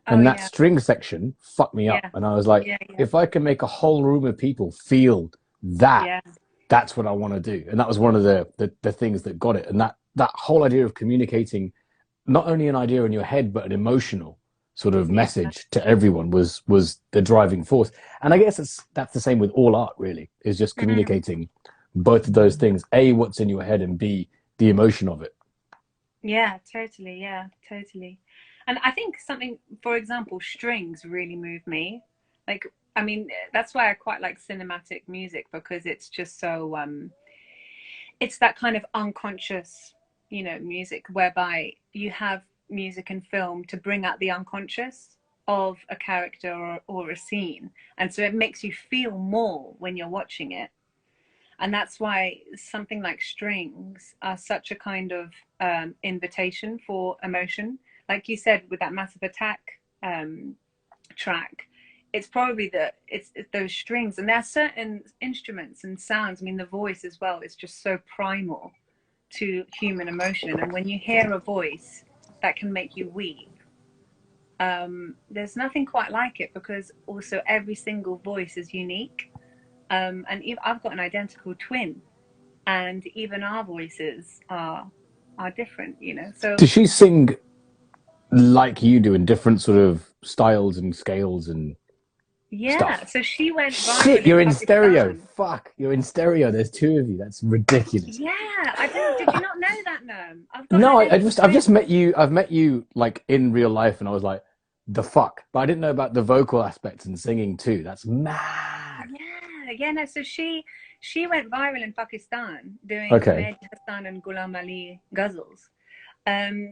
Oh and that yeah, string section fucked me up, yeah, and I was like, yeah, yeah, if I can make a whole room of people feel that, yeah, that's what I want to do, and that was one of the things that got it, and that whole idea of communicating not only an idea in your head but an emotional sort of yeah, message to everyone was the driving force. And I guess that's the same with all art, really, is just mm, communicating both of those things: a, what's in your head, and b, the emotion of it. yeah, totally, yeah, totally. And I think something, for example, strings really move me. Like, I mean, that's why I quite like cinematic music, because it's just so it's that kind of unconscious, you know, music, whereby you have music and film to bring out the unconscious of a character, or a scene, and so it makes you feel more when you're watching it. And that's why something like strings are such a kind of invitation for emotion. Like you said, with that Massive Attack track, it's probably it's those strings, and there are certain instruments and sounds. I mean, the voice as well is just so primal to human emotion, and when you hear a voice that can make you weep, there's nothing quite like it, because also every single voice is unique. And I've got an identical twin, and even our voices are different, you know. So Does she sing like you do in different sort of styles and scales and yeah, stuff? so she went viral Shit, in you're in stereo. Pakistan. Fuck, you're in stereo. There's two of you. That's ridiculous. Yeah, I didn't. Did you not know that, Nerm? I've got No, identical I've just twins. met you. I've met you like in real life, and I was like, the fuck. But I didn't know about the vocal aspects and singing too. That's mad. Yeah, yeah, no. So she went viral in Pakistan doing Okay. Mehdi Hassan and Ghulam Ali ghazals.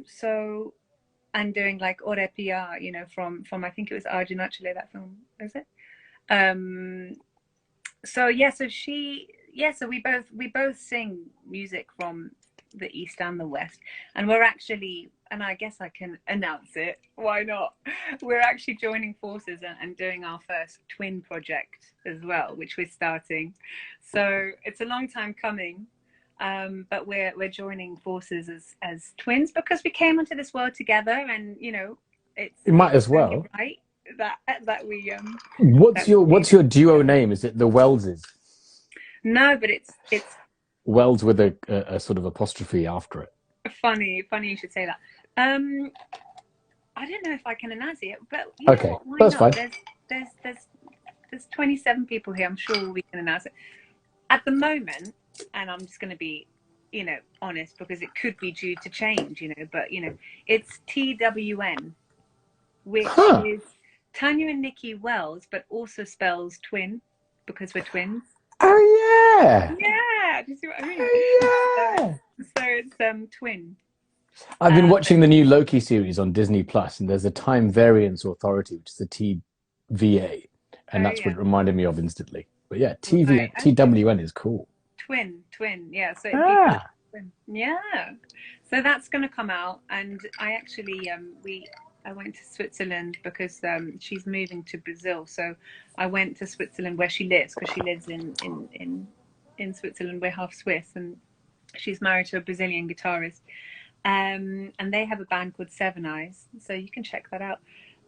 So and doing like Aur Piya, you know, from I think it was Arjun Chale, that film, is it? Um, so yeah, so we both sing music from the East and the West, and we're actually, and I guess I can announce it, why not, we're actually joining forces and doing our first twin project as well, which we're starting. So it's a long time coming, but we're joining forces as twins because we came onto this world together, and you know You might as it's only well. right that that we What's that we do your this duo together. name? Is it the Wellses? No, but it's Wells with a sort of apostrophe after it. funny you should say that. Um, I don't know if I can announce it, but you know Okay, what? Why that's not? fine. There's there's there's 27 people here. I'm sure we can announce it at the moment, and I'm just going to be, you know, honest because it could be due to change, you know. But you know, it's TWN, which Huh. is Tanya and Nicki Wells, but also spells twin because we're twins. Oh yeah. Yeah, do you see what I mean? Oh So, yeah. so it's twin. I've been But watching the new Loki series on Disney Plus, and there's a time variance authority, which is the TVA, and oh that's what yeah, it reminded me of instantly. But yeah, right. Okay. TWN is cool. Twin. Yeah. So it'd be pronounced Ah, twin. Yeah. So that's going to come out, and I actually I went to Switzerland because she's moving to Brazil. So I went to Switzerland where she lives because she lives in Switzerland. We're half Swiss, and she's married to a Brazilian guitarist. And they have a band called Seven Eyes, so you can check that out.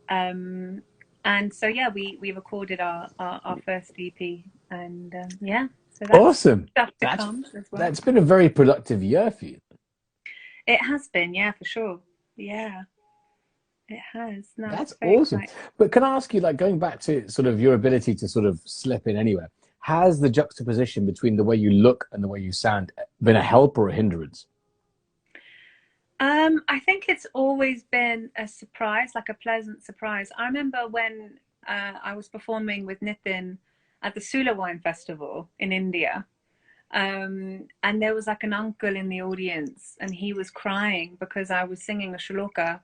Um, and so yeah, we recorded our first EP, and yeah, so that's awesome. stuff to That's come as well. that's been a very productive year for you. It has been, yeah, for sure. Yeah, it has. No, That's it's very awesome. exciting. But can I ask you, like going back to sort of your ability to sort of slip in anywhere, has the juxtaposition between the way you look and the way you sound been a help or a hindrance? I think it's always been a surprise, like a pleasant surprise. I remember when I was performing with Nitin at the Sula Wine Festival in India. And there was like an uncle in the audience, and he was crying because I was singing a shloka,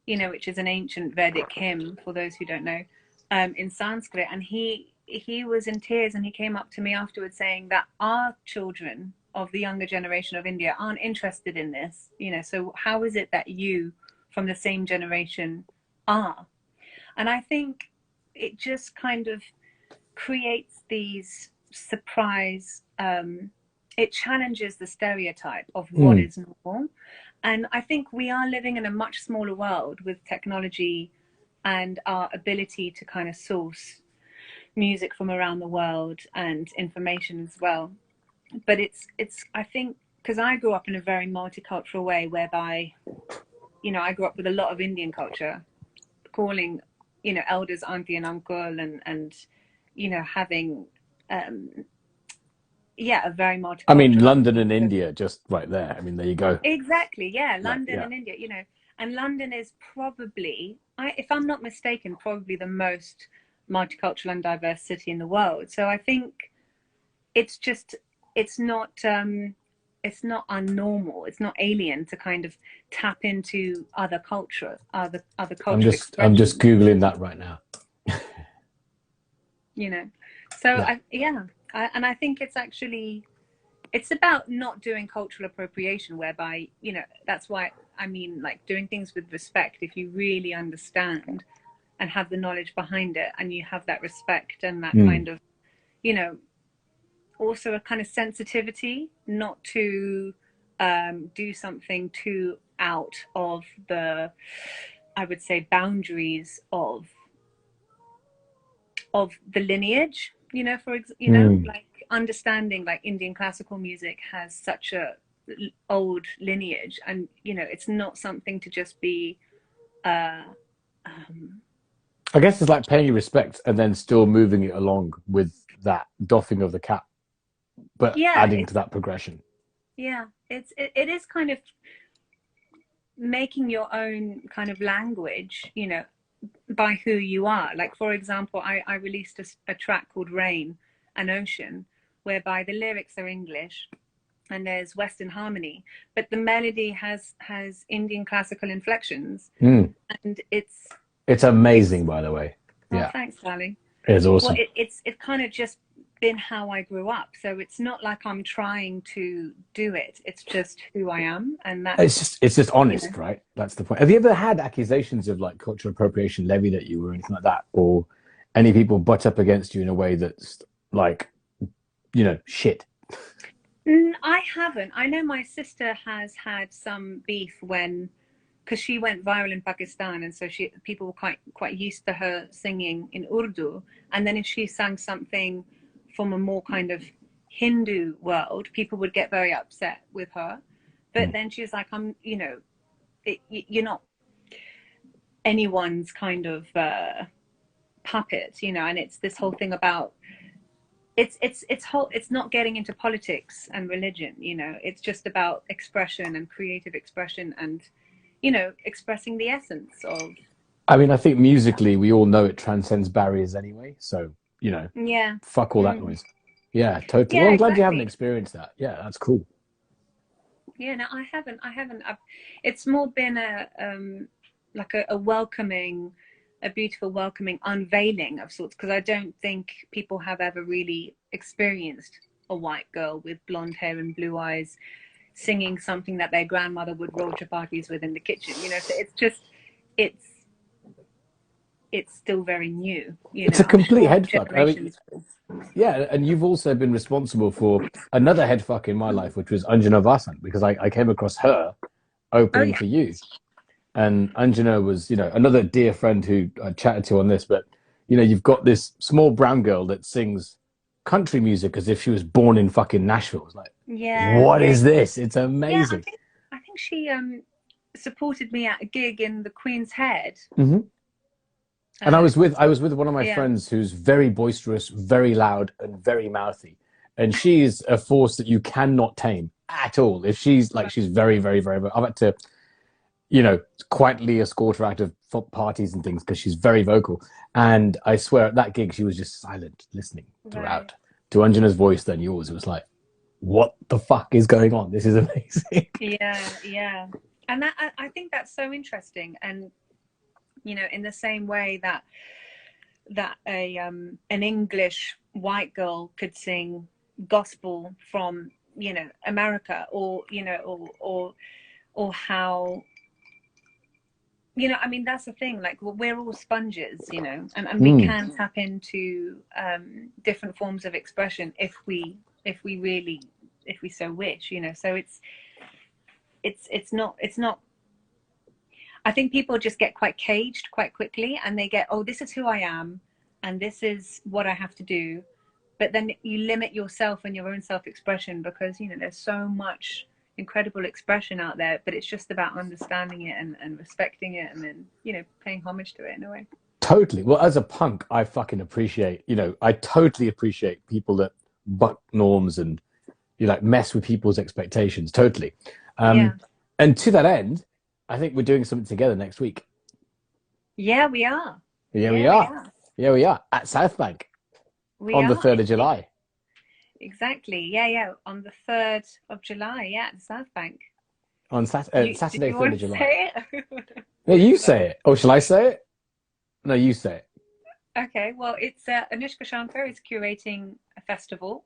you know, which is an ancient Vedic hymn for those who don't know, in Sanskrit. And he was in tears, and he came up to me afterwards saying that our children of the younger generation of India aren't interested in this, you know. So how is it that you, from the same generation, are? And I think it just kind of creates these surprise, it challenges the stereotype of what Mm. is normal. And I think we are living in a much smaller world with technology and our ability to kind of source music from around the world and information as well. But it's I think because I grew up in a very multicultural way whereby, you know, I grew up with a lot of Indian culture, calling, you know, elders auntie and uncle, and you know, having um yeah, a very I mean, multicultural London and culture. India, just right there. I mean, there you go. Exactly, yeah, Like, London yeah. and India, you know. And London is probably, if I'm not mistaken, probably the most multicultural and diverse city in the world. So I think it's just, it's not it's not unnormal, it's not alien to kind of tap into other culture, other cultural I'm just expressions, googling that right now. you know. So Yeah. and I think it's actually, it's about not doing cultural appropriation, whereby, you know, that's why I mean, like, doing things with respect. If you really understand and have the knowledge behind it, and you have that respect and that Mm. kind of, you know, also a kind of sensitivity not to do something too out of the, I would say, boundaries of the lineage, you know, you know, Mm. like understanding like Indian classical music has such a old lineage, and you know, it's not something to just be I guess it's like paying your respects and then still moving it along with that doffing of the cap, but yeah, adding to that progression. yeah, it is kind of making your own kind of language, you know, by who you are. Like, for example, I released a track called Rain and Ocean, whereby the lyrics are English and there's Western harmony, but the melody has Indian classical inflections, and it's amazing, by the way. Oh, thanks, darling. It's awesome. Well, it's kind of just been how I grew up, so it's not like I'm trying to do it. It's just who I am, and that's it's just honest, you know? Right? That's the point. Have you ever had accusations of like cultural appropriation levied at you or anything like that, or any people butt up against you in a way that's like, you know, shit? I haven't. I know my sister has had some beef because she went viral in Pakistan, and so people were quite used to her singing in Urdu, and then if she sang something from a more kind of Hindu world, people would get very upset with her. But then she's like, you know, you're not anyone's kind of puppet, you know. And it's this whole thing about it's not getting into politics and religion, you know. It's just about expression and creative expression, and you know, expressing the essence of. I mean, I think musically we all know it transcends barriers anyway, so you know, yeah, fuck all that noise. Yeah, totally. Yeah, well, I'm glad you exactly. haven't experienced that. Yeah, that's cool. Yeah, no, I haven't. It's more been like a welcoming, a beautiful welcoming unveiling of sorts, because I don't think people have ever really experienced a white girl with blonde hair and blue eyes singing something that their grandmother would roll chapatis with in the kitchen, you know. So it's just it's still very new, you know. It's a complete headfuck. I mean, yeah, and you've also been responsible for another headfuck in my life, which was Anjana Vasan, because I came across her opening for you. And Anjana was, you know, another dear friend who I chatted to on this, but, you know, you've got this small brown girl that sings country music as if she was born in fucking Nashville. It's like, what is this? It's amazing. Yeah, I think she supported me at a gig in the Queen's Head. And I was with one of my friends who's very boisterous, very loud, and very mouthy. And she is a force that you cannot tame at all. If she's like, she's very, very, very, I've had to, you know, quietly escort her out of parties and things because she's very vocal. And I swear at that gig, she was just silent, listening throughout to Anjana's voice, then yours. It was like, what the fuck is going on? This is amazing. Yeah. And I think that's so interesting. And, you know, in the same way that an English white girl could sing gospel from, you know, America, or, you know, or how, you know, I mean, that's the thing, like, we're all sponges, you know, and we can tap into different forms of expression if we so wish, you know. So it's not, I think people just get quite caged quite quickly, and they get, oh, this is who I am and this is what I have to do. But then you limit yourself and your own self-expression, because, you know, there's so much incredible expression out there, but it's just about understanding it and respecting it, and then, you know, paying homage to it in a way. Totally. Well, as a punk, I fucking appreciate, you know, I totally appreciate people that buck norms and, you know, like, mess with people's expectations. Totally. And to that end, I think we're doing something together next week. Yeah, we are. Yeah, we are at South Bank on the 3rd of July. Exactly. Yeah. On the 3rd of July. Yeah, at South Bank. On Saturday, 3rd of July. Say it? No, you say it. Or shall I say it? No, you say it. Okay. Well, it's Anoushka Shankar is curating a festival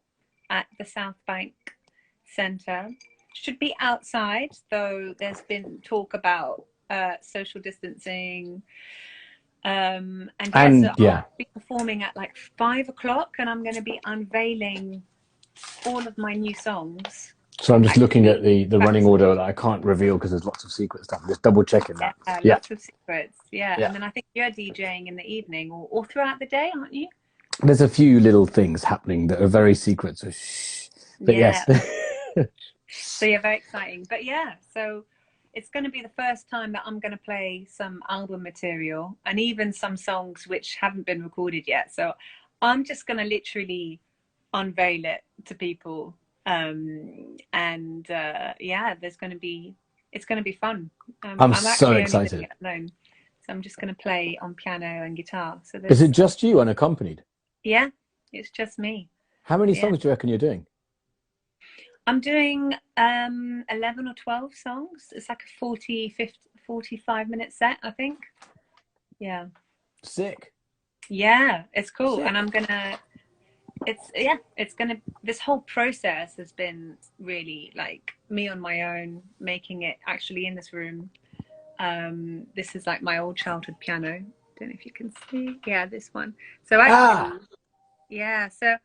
at the South Bank Centre. Should be outside, though there's been talk about social distancing. And I'll be performing at like 5 o'clock, and I'm going to be unveiling all of my new songs. So I'm just looking at the running order that I can't reveal because there's lots of secret stuff. I'm just double checking that. Lots of secrets. Yeah. And then I think you're DJing in the evening or throughout the day, aren't you? There's a few little things happening that are very secret, so shh. But Yeah. yes. So yeah, very exciting. But yeah, so it's going to be the first time that I'm going to play some album material and even some songs which haven't been recorded yet. So I'm just going to literally unveil it to people. And yeah, it's going to be fun. I'm I'm so actually only doing excited. it alone. So I'm just going to play on piano and guitar. So Is it there's, just you unaccompanied? yeah, it's just me. How many Yeah. songs do you reckon you're doing? I'm doing 11 or 12 songs. It's like a 40, 50, 45-minute set, I think. Yeah. Sick. Yeah, it's cool. Sick. And this whole process has been really like me on my own, making it actually in this room. This is like my old childhood piano. Don't know if you can see. Yeah, this one. So actually, yeah, so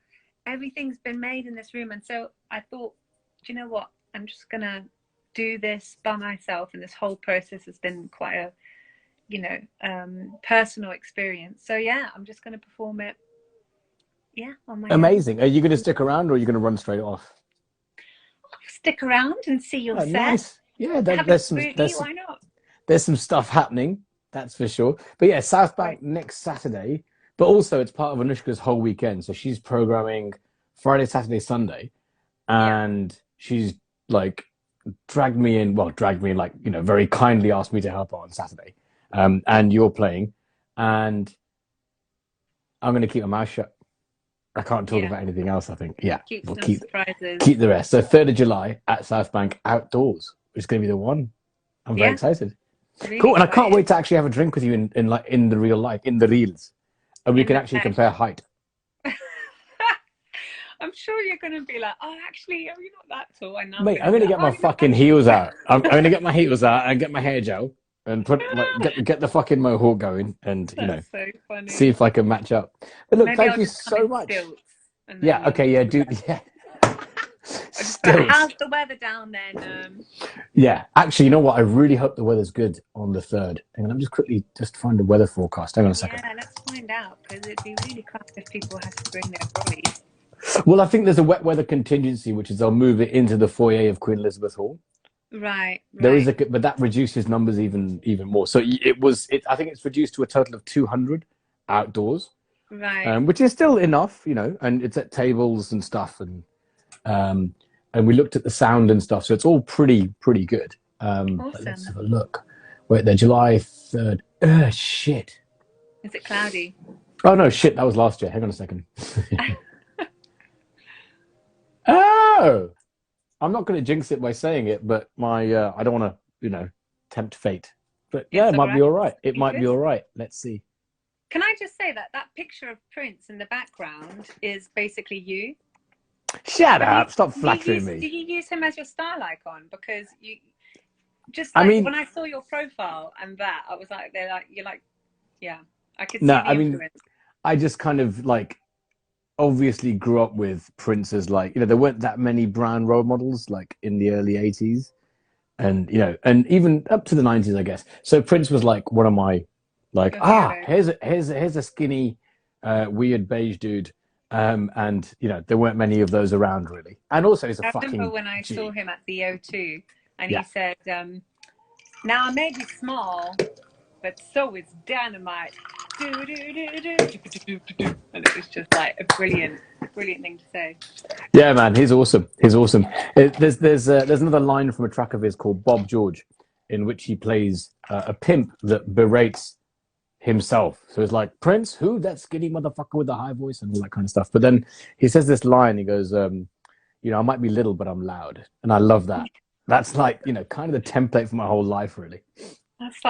everything's been made in this room. And so I thought, do you know what? I'm just gonna do this by myself, and this whole process has been quite a, personal experience. So yeah, I'm just gonna perform it. Yeah, on my own. Amazing. Are you going to stick around or are you going to run straight off? Stick around and see your Oh, set. nice. Yeah, Have a scrutiny. Why not? there's some stuff happening, that's for sure. But yeah, South Bank next Saturday. But also, it's part of Anoushka's whole weekend, so she's programming Friday, Saturday, Sunday, and she's like dragged me in. Well, dragged me in, like very kindly asked me to help her on Saturday. And you're playing, and I'm going to keep my mouth shut. I can't talk about anything else, I think. Yeah, Keep we'll some surprises. keep the rest. So 3rd of July at South Bank outdoors, which is going to be the one. I'm very excited. Really cool, and excited. I can't wait to actually have a drink with you in the real life, in the reels, and we can actually compare height. I'm sure you're going to be like, oh, actually, are you not that tall? And Mate, I'm going to get my fucking heels out. I'm going to get my heels out and get my hair gel and put get the fucking mohawk going, and so funny. See if I can match up. But look, thank you so much. Yeah. Okay. Yeah. Dude. Yeah. But how's the weather down there? Yeah. Actually, you know what? I really hope the weather's good on the 3rd. Hang on, I'm just find a weather forecast. Hang on a second. Yeah, let's find out, because it'd be really crap if people had to bring their brollies. Well, I think there's a wet weather contingency, which is they'll move it into the foyer of Queen Elizabeth Hall. Right. There is but that reduces numbers even more. So I think it's reduced to a total of 200 outdoors. Right. Which is still enough, and it's at tables and stuff, and we looked at the sound and stuff, so it's all pretty good. Awesome. But let's have a look. Wait, there, July 3rd. Shit. Is it cloudy? Oh no, shit, that was last year. Hang on a second. Oh, I'm not going to jinx it by saying it, but I don't want to, tempt fate. But yeah, it might be all right. It might be all right. Let's see. Can I just say that picture of Prince in the background is basically you? Shut up! Stop flattering me. Did you use him as your style icon? Because you just like, when I saw your profile and that, I was like, you're like, yeah, I could see the influence. I just kind of like obviously grew up with Prince as like, there weren't that many brown role models like in the early 80s, and and even up to the 90s, I guess. So Prince was like one of my here's a skinny weird beige dude, and there weren't many of those around really. And also he's a fucking remember when I saw him at the O2 and he said, now I may be small, but so is dynamite. And it was just like a brilliant thing to say. Yeah, man, he's awesome. There's another line from a track of his called Bob George, in which he plays a pimp that berates himself. So it's like, Prince, who? That skinny motherfucker with the high voice and all that kind of stuff. But then he says this line, he goes, I might be little, but I'm loud. And I love that. That's like, kind of the template for my whole life, really. That's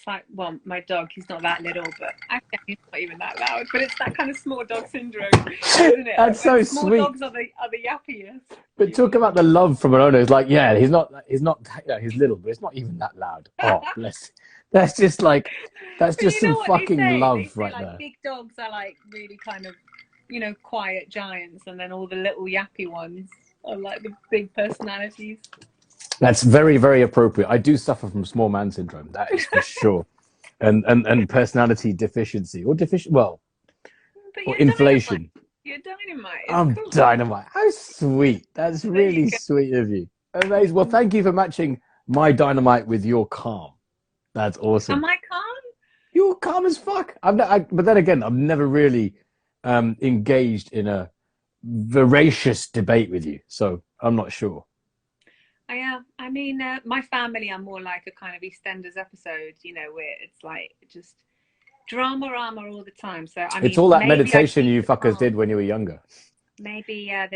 like, well, my dog, he's not that little, but actually he's not even that loud. But it's that kind of small dog syndrome, isn't it? That's so small sweet. Dogs are the yappiest. But talk about the love from an owner. It's like, yeah, he's not, he's little, but it's not even that loud. Oh, bless. That's just some fucking love right there. Big dogs are like really kind of, quiet giants, and then all the little yappy ones are like the big personalities. That's very, very appropriate. I do suffer from small man syndrome. That is for sure, and personality deficiency or well, But or you're inflation? dynamite. You're dynamite. It's I'm cool. dynamite. How sweet. That's There you really go. sweet of you. Amazing. Well, thank you for matching my dynamite with your calm. That's awesome. Am I calm? You're calm as fuck. But then again, I've never really engaged in a voracious debate with you, so I'm not sure. I mean, my family are more like a kind of EastEnders episode, you know, where it's like just drama all the time. So I It's mean, all that maybe I meditation keep you the fuckers calm. did when you were younger. Maybe you have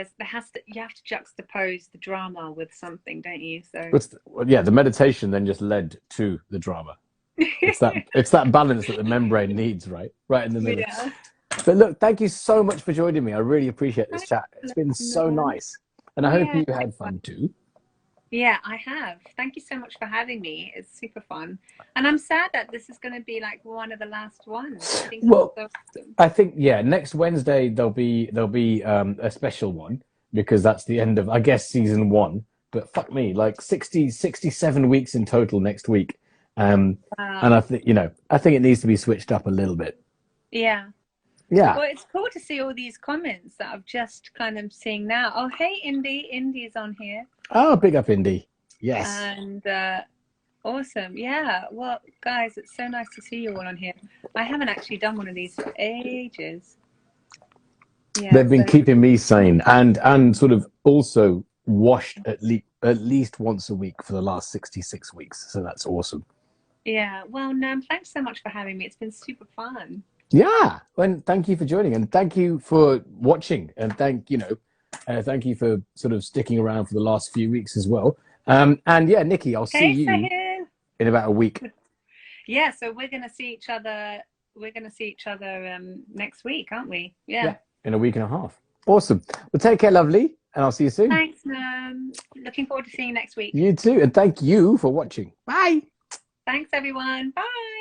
to juxtapose the drama with something, don't you? So Well, yeah, the meditation then just led to the drama. It's that balance that the membrane needs, right in the middle. yeah. But look, thank you so much for joining me. I really appreciate this chat. It's been so No. nice, and I hope Yeah. you had fun too. Yeah, I have. Thank you so much for having me. It's super fun. And I'm sad that this is going to be like one of the last ones. I think Well, it's so awesome. I think next Wednesday there'll be a special one because that's the end of I guess season 1. But fuck me, like 67 weeks in total next week. And I think I think it needs to be switched up a little bit. Yeah. Yeah. Well, it's cool to see all these comments that I'm just kind of seeing now. Oh, hey, Indy. Indy's on here. Oh, big up Indy. Yes. And awesome. Yeah. Well, guys, it's so nice to see you all on here. I haven't actually done one of these for ages. Yeah, They've been keeping me sane and sort of also washed at least once a week for the last 66 weeks. So that's awesome. Yeah. Well, Nerm, thanks so much for having me. It's been super fun. Yeah. And thank you for joining and thank you for watching and thank you for sort of sticking around for the last few weeks as well. And yeah, Nikki, I'll see you in about a week. Yeah, so we're gonna see each other. Next week, aren't we? Yeah. In a week and a half. Awesome. Well, take care, lovely, and I'll see you soon. Thanks, looking forward to seeing you next week. You too, and thank you for watching. Bye. Thanks, everyone. Bye.